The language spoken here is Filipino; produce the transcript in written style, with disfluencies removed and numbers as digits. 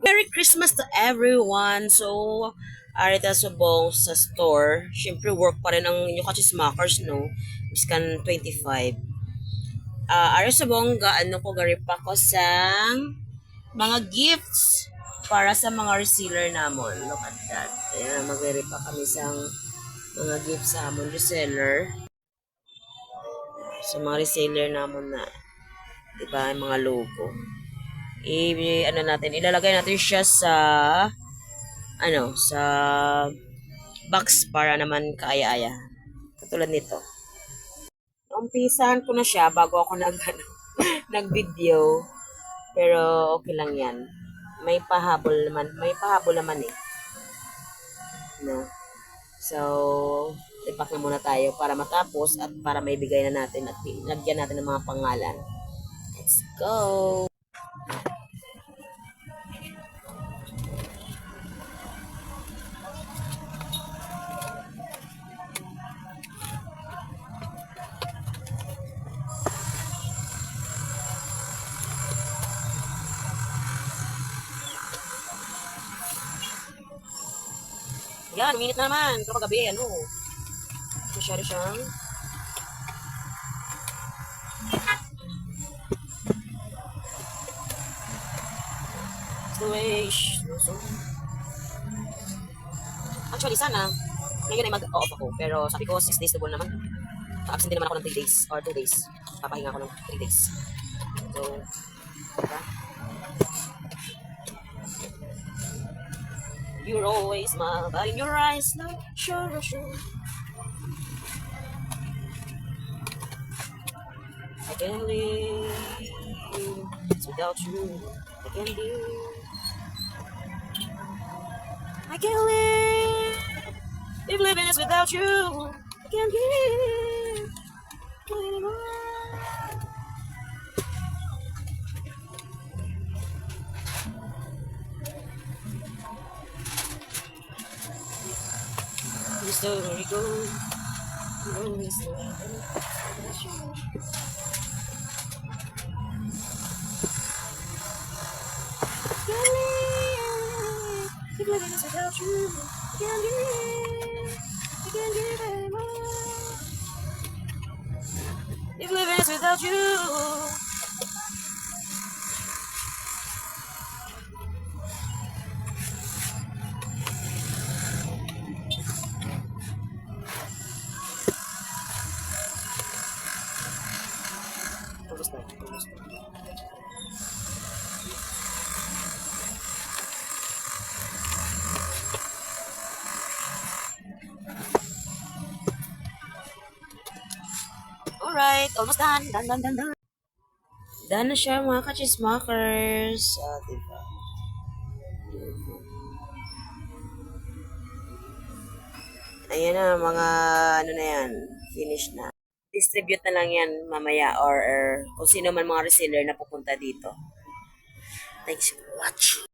Merry Christmas to everyone! So, arita subong sa store. Siyempre, work pa rin ang inyong kachismakers, no? Miskan 25. Ari subong gaano ko garipa ko sa mga gifts para sa mga reseller namon. Look at that. Ayan, magaripa kami sa mga gifts sa amon reseller. Sa mga reseller namon na, di ba, yung mga logo. Ano natin, ilalagay natin siya sa sa box para naman kaaya-aya. Katulad nito. Umpisahan ko na siya bago ako nag-video. Pero okay lang 'yan. May pahabol naman eh. No. So, ipak na muna tayo para matapos at para maibigay na natin at lagyan natin ng mga pangalan. Let's go. Yan, minute na naman. Kapag gabi, masyado siyang storage. So, actually, sana, ngayon ay mag-off ako. Pero sabi ko, 6 days to goal naman. Pa-absent din naman ako ng 3 days or 2 days. Papahinga ako ng 3 days. So, diba? You're always smile, but in your eyes, no, sure. I can't live without you. I can't live. I can't live if living is without you. I can't live anymore. You still let me go. You always still can't live if living is without you. I can't live. I can't live anymore. If living is without you. Gusto. Alright, almost done. Done. Done na siya mga kachismakers. Diba? Ayan na, mga na yan. Finish na. Distribute na lang yan mamaya or kung sino man mga reseller na pupunta dito. Thanks for watching.